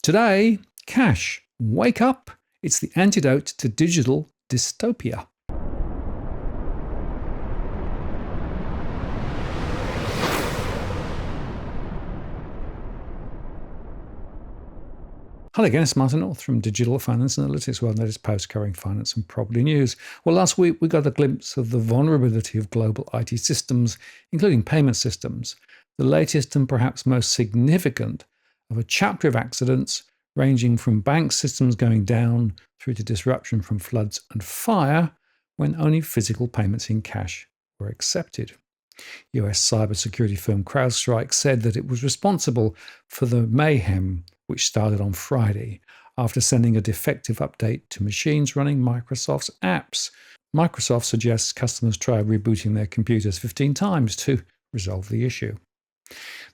Today, cash. Wake up. It's the antidote to digital dystopia. Hello again, it's Martin North from Digital Finance Analytics, world latest post covering finance and property news. Well, last week we got a glimpse of the vulnerability of global IT systems, including payment systems. The latest and perhaps most significant of a chapter of accidents ranging from bank systems going down through to disruption from floods and fire when only physical payments in cash were accepted. US cybersecurity firm CrowdStrike said that it was responsible for the mayhem which started on Friday after sending a defective update to machines running Microsoft's apps. Microsoft suggests customers try rebooting their computers 15 times to resolve the issue.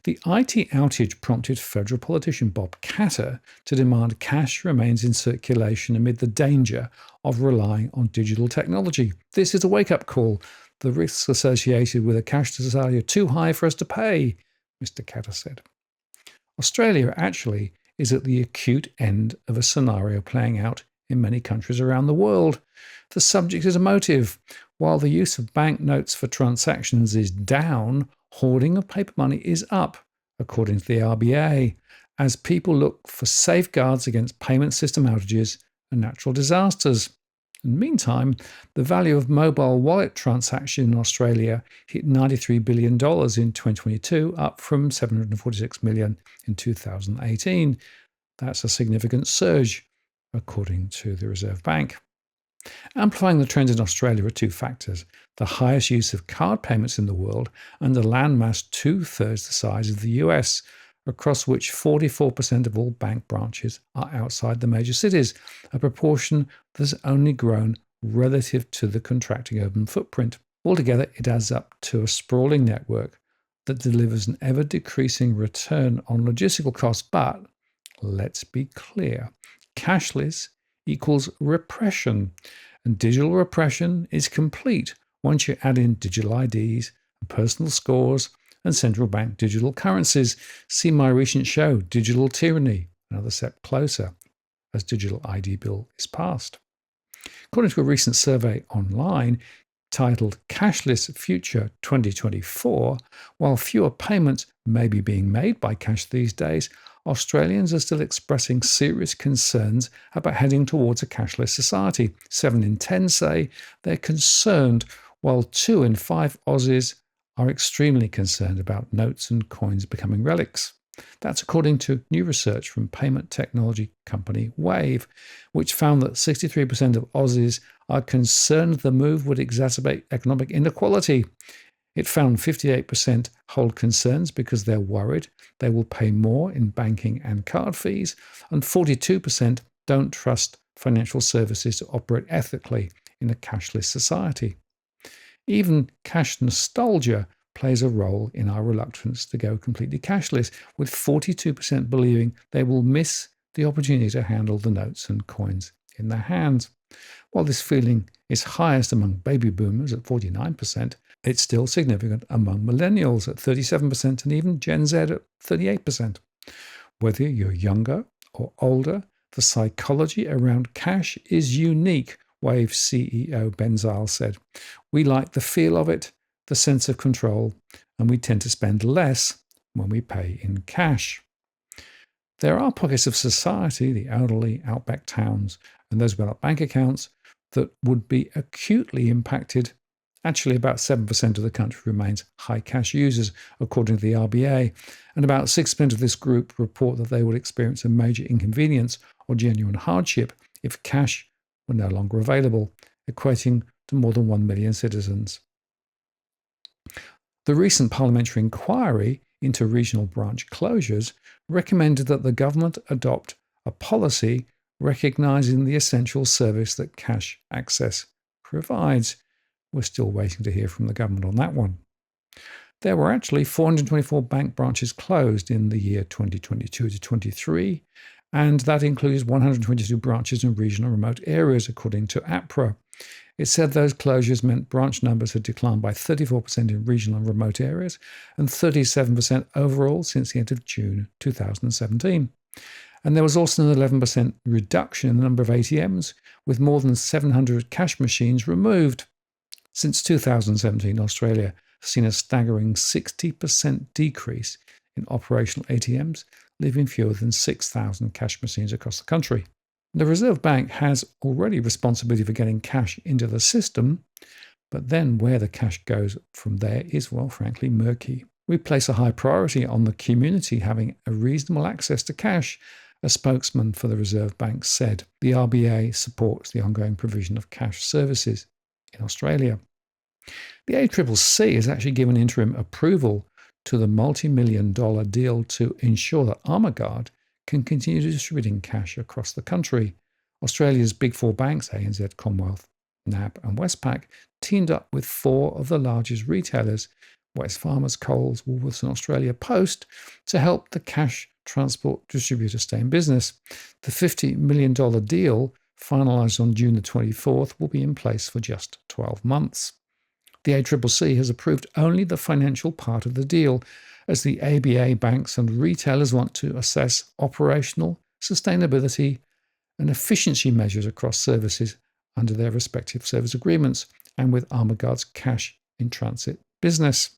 The IT outage prompted federal politician Bob Catter to demand cash remains in circulation amid the danger of relying on digital technology. This is a wake-up call. The risks associated with a cashless society are too high for us to pay, Mr. Catter said. Australia actually is at the acute end of a scenario playing out in many countries around the world. The subject is emotive. While the use of banknotes for transactions is down, hoarding of paper money is up, according to the RBA, as people look for safeguards against payment system outages and natural disasters. In the meantime, the value of mobile wallet transactions in Australia hit $93 billion in 2022, up from $746 million in 2018. That's a significant surge, according to the Reserve Bank. Amplifying the trend in Australia are two factors: the highest use of card payments in the world and a landmass 2/3 the size of the US, across which 44% of all bank branches are outside the major cities, a proportion that has only grown relative to the contracting urban footprint. Altogether, it adds up to a sprawling network that delivers an ever-decreasing return on logistical costs. But let's be clear, cashless equals repression, and digital repression is complete once you add in digital IDs and personal scores and central bank digital currencies. See my recent show, Digital Tyranny, another step closer as digital ID bill is passed. According to a recent survey online titled Cashless Future 2024, while fewer payments may be being made by cash these days, Australians are still expressing serious concerns about heading towards a cashless society. 7 in 10 say they're concerned, while 2 in 5 Aussies are extremely concerned about notes and coins becoming relics. That's according to new research from payment technology company Wave, which found that 63% of Aussies are concerned the move would exacerbate economic inequality. It found 58% hold concerns because they're worried they will pay more in banking and card fees, and 42% don't trust financial services to operate ethically in a cashless society. Even cash nostalgia plays a role in our reluctance to go completely cashless, with 42% believing they will miss the opportunity to handle the notes and coins in their hands. While this feeling is highest among baby boomers at 49%, it's still significant among millennials at 37% and even Gen Z at 38%. Whether you're younger or older, the psychology around cash is unique, Wave CEO Ben Zile said. We like the feel of it, the sense of control, and we tend to spend less when we pay in cash. There are pockets of society, the elderly, outback towns, and those without bank accounts, that would be acutely impacted. Actually, about 7% of the country remains high cash users, according to the RBA, and about 6% of this group report that they would experience a major inconvenience or genuine hardship if cash were no longer available, equating to more than 1 million citizens. The recent parliamentary inquiry into regional branch closures recommended that the government adopt a policy recognising the essential service that cash access provides. We're still waiting to hear from the government on that one. There were actually 424 bank branches closed in the year 2022 to 23, and that includes 122 branches in regional remote areas, according to APRA. It said those closures meant branch numbers had declined by 34% in regional and remote areas and 37% overall since the end of June 2017. And there was also an 11% reduction in the number of ATMs, with more than 700 cash machines removed. Since 2017, Australia has seen a staggering 60% decrease in operational ATMs, leaving fewer than 6,000 cash machines across the country. The Reserve Bank has already responsibility for getting cash into the system, but then where the cash goes from there is, well, frankly, murky. We place a high priority on the community having a reasonable access to cash, a spokesman for the Reserve Bank said. The RBA supports the ongoing provision of cash services in Australia. The ACCC has actually given interim approval to the multi-million-dollar deal to ensure that Armaguard can continue distributing cash across the country. Australia's big four banks, ANZ, Commonwealth, NAB and Westpac, teamed up with four of the largest retailers, Wesfarmers, Coles, Woolworths and Australia Post, to help the cash transport distributor stay in business. The $50 million deal, finalised on June the 24th, will be in place for just 12 months. The ACCC has approved only the financial part of the deal, as the ABA banks and retailers want to assess operational, sustainability and efficiency measures across services under their respective service agreements and with Armaguard's cash in transit business.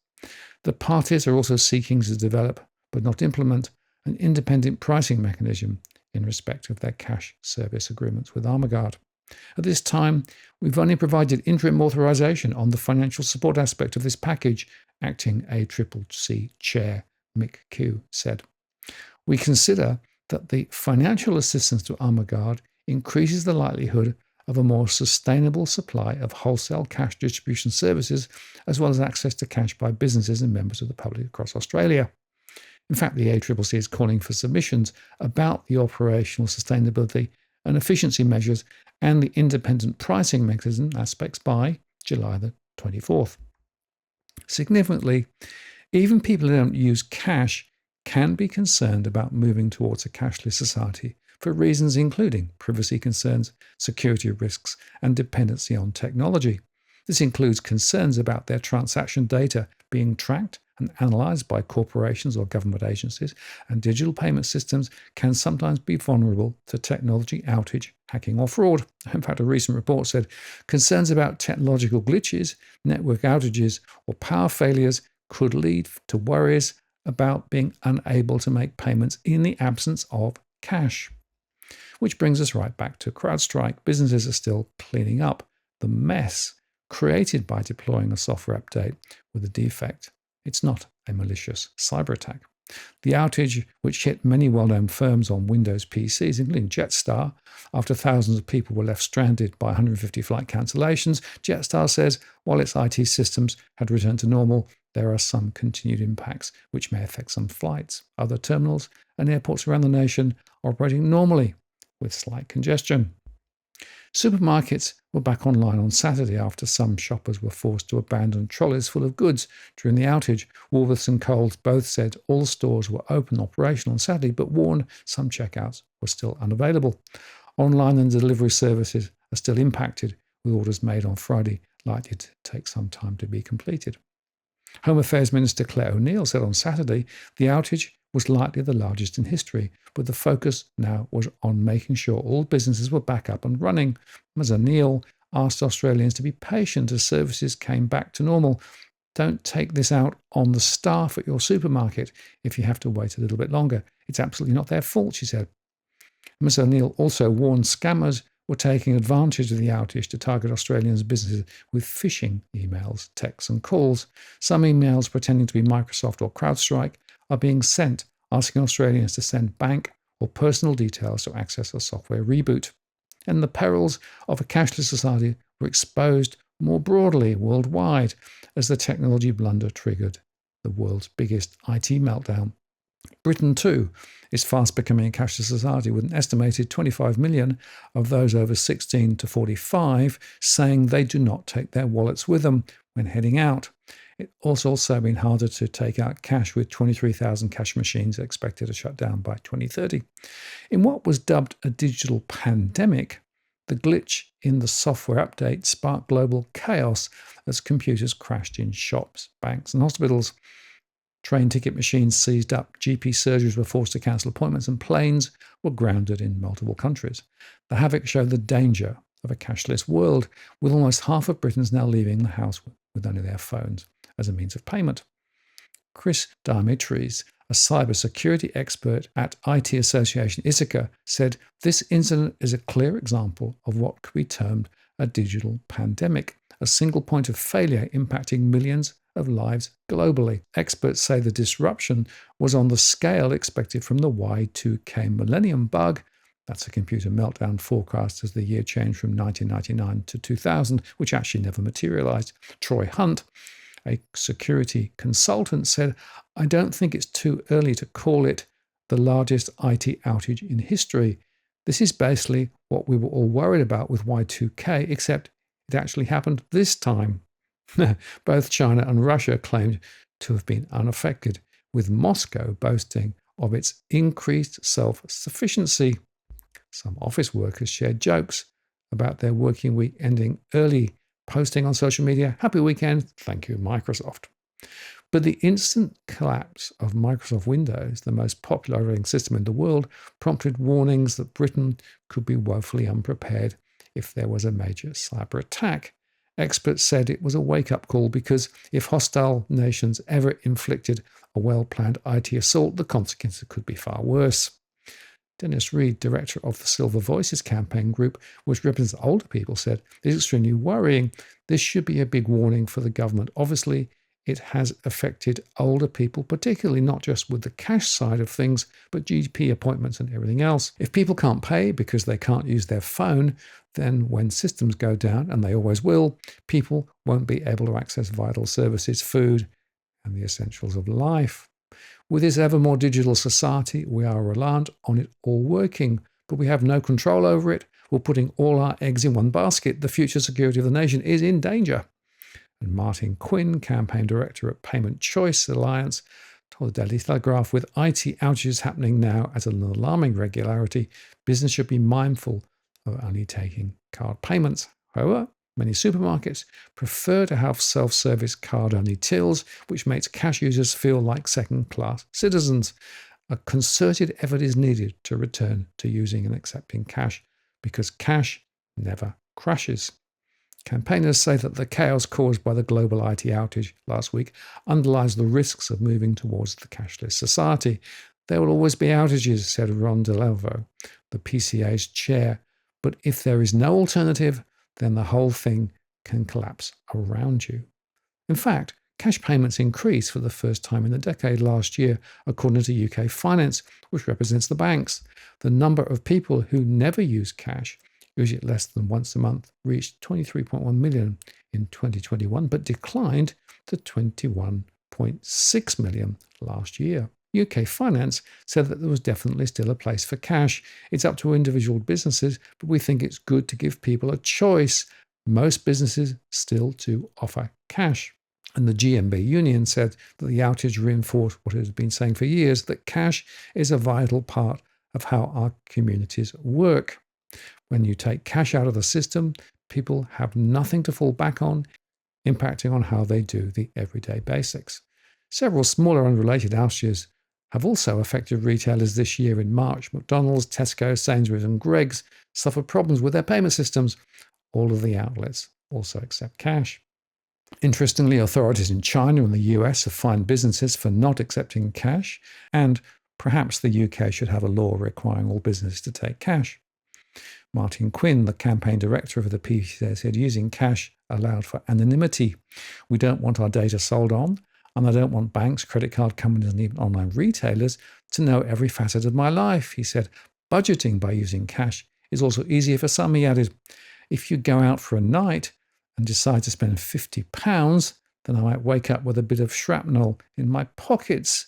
The parties are also seeking to develop, but not implement, an independent pricing mechanism in respect of their cash service agreements with Armaguard. At this time, we've only provided interim authorisation on the financial support aspect of this package, acting ACCC Chair Mick Kew said. We consider that the financial assistance to Armaguard increases the likelihood of a more sustainable supply of wholesale cash distribution services, as well as access to cash by businesses and members of the public across Australia. In fact, the ACCC is calling for submissions about the operational sustainability and efficiency measures and the independent pricing mechanism aspects by July the 24th. Significantly, even people who don't use cash can be concerned about moving towards a cashless society for reasons including privacy concerns, security risks, and dependency on technology. This includes concerns about their transaction data being tracked and analysed by corporations or government agencies, and digital payment systems can sometimes be vulnerable to technology outage, hacking or fraud. In fact, a recent report said concerns about technological glitches, network outages or power failures could lead to worries about being unable to make payments in the absence of cash. Which brings us right back to CrowdStrike. Businesses are still cleaning up the mess created by deploying a software update with a defect. It's not a malicious cyber attack. The outage, which hit many well-known firms on Windows PCs, including Jetstar, after thousands of people were left stranded by 150 flight cancellations, Jetstar says while its IT systems had returned to normal, there are some continued impacts which may affect some flights. Other terminals and airports around the nation are operating normally with slight congestion. Supermarkets were back online on Saturday after some shoppers were forced to abandon trolleys full of goods during the outage. Woolworths and Coles both said all stores were open operational on Saturday, but warned some checkouts were still unavailable. Online and delivery services are still impacted, with orders made on Friday likely to take some time to be completed. Home Affairs Minister Claire O'Neill said on Saturday the outage was likely the largest in history, but the focus now was on making sure all businesses were back up and running. Ms O'Neill asked Australians to be patient as services came back to normal. Don't take this out on the staff at your supermarket if you have to wait a little bit longer. It's absolutely not their fault, she said. Ms O'Neill also warned scammers were taking advantage of the outage to target Australians' businesses with phishing emails, texts and calls. Some emails pretending to be Microsoft or CrowdStrike are being sent asking Australians to send bank or personal details to access a software reboot. And the perils of a cashless society were exposed more broadly worldwide as the technology blunder triggered the world's biggest IT meltdown. Britain, too, is fast becoming a cashless society, with an estimated 25 million of those over 16 to 45 saying they do not take their wallets with them when heading out. It's also been harder to take out cash, with 23,000 cash machines expected to shut down by 2030. In what was dubbed a digital pandemic, the glitch in the software update sparked global chaos as computers crashed in shops, banks and hospitals. Train ticket machines seized up, GP surgeries were forced to cancel appointments, and planes were grounded in multiple countries. The havoc showed the danger of a cashless world, with almost half of Britons now leaving the house with only their phones as a means of payment. Chris Dimitris, a cybersecurity expert at IT association Ithaca, said this incident is a clear example of what could be termed a digital pandemic, a single point of failure impacting millions of lives globally. Experts say the disruption was on the scale expected from the Y2K millennium bug. That's a computer meltdown forecast as the year changed from 1999 to 2000, which actually never materialized. Troy Hunt, a security consultant, said, I don't think it's too early to call it the largest IT outage in history. This is basically what we were all worried about with Y2K, except it actually happened this time. Both China and Russia claimed to have been unaffected, with Moscow boasting of its increased self-sufficiency. Some office workers shared jokes about their working week ending early, posting on social media, "Happy weekend, thank you, Microsoft." But the instant collapse of Microsoft Windows, the most popular operating system in the world, prompted warnings that Britain could be woefully unprepared if there was a major cyber attack. Experts said it was a wake-up call because if hostile nations ever inflicted a well-planned IT assault, the consequences could be far worse. Dennis Reed, director of the Silver Voices campaign group, which represents older people, said, "It's extremely worrying. This should be a big warning for the government. Obviously, it has affected older people, particularly not just with the cash side of things, but GP appointments and everything else. If people can't pay because they can't use their phone, then when systems go down, and they always will, people won't be able to access vital services, food, and the essentials of life. With this ever more digital society, we are reliant on it all working, but we have no control over it. We're putting all our eggs in one basket. The future security of the nation is in danger." And Martin Quinn, campaign director at Payment Choice Alliance, told the Daily Telegraph, with IT outages happening now at an alarming regularity, business should be mindful of only taking card payments. However, many supermarkets prefer to have self-service card-only tills, which makes cash users feel like second-class citizens. A concerted effort is needed to return to using and accepting cash, because cash never crashes. Campaigners say that the chaos caused by the global IT outage last week underlies the risks of moving towards the cashless society. There will always be outages, said Ron DeLelvo, the PCA's chair, but if there is no alternative, then the whole thing can collapse around you. In fact, cash payments increased for the first time in a decade last year, according to UK Finance, which represents the banks. The number of people who never use cash, usually less than once a month, reached 23.1 million in 2021, but declined to 21.6 million last year. UK Finance said that there was definitely still a place for cash. It's up to individual businesses, but we think it's good to give people a choice. Most businesses still do offer cash. And the GMB union said that the outage reinforced what it has been saying for years, that cash is a vital part of how our communities work. When you take cash out of the system, people have nothing to fall back on, impacting on how they do the everyday basics. Several smaller unrelated outages have also affected retailers this year. In March, McDonald's, Tesco, Sainsbury's and Greggs suffered problems with their payment systems. All of the outlets also accept cash. Interestingly, authorities in China and the US have fined businesses for not accepting cash, and perhaps the UK should have a law requiring all businesses to take cash. Martin Quinn, the campaign director of the PCA, said using cash allowed for anonymity. "We don't want our data sold on, and I don't want banks, credit card companies, and even online retailers to know every facet of my life," he said. "Budgeting by using cash is also easier for some," he added. "If you go out for a night and decide to spend £50, then I might wake up with a bit of shrapnel in my pockets.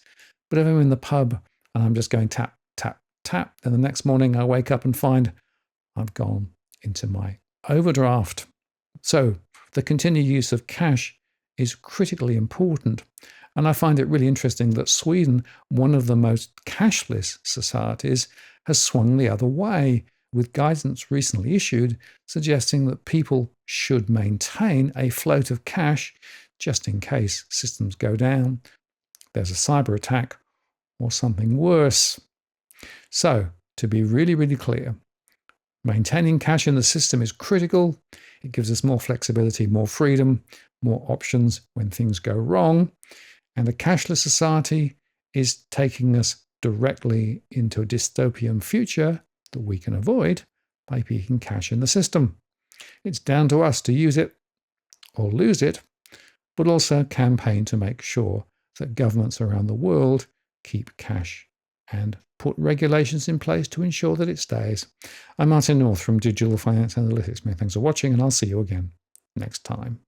But if I'm in the pub and I'm just going tap, tap, tap, then the next morning I wake up and find I've gone into my overdraft." So the continued use of cash is critically important. And I find it really interesting that Sweden, one of the most cashless societies, has swung the other way, with guidance recently issued suggesting that people should maintain a float of cash just in case systems go down. there's a cyber attack or something worse. So, to be really, really clear, maintaining cash in the system is critical. It gives us more flexibility, more freedom, more options when things go wrong. And a cashless society is taking us directly into a dystopian future that we can avoid by keeping cash in the system. It's down to us to use it or lose it, but also campaign to make sure that governments around the world keep cash and put regulations in place to ensure that it stays. I'm Martin North from Digital Finance Analytics. Many thanks for watching, and I'll see you again next time.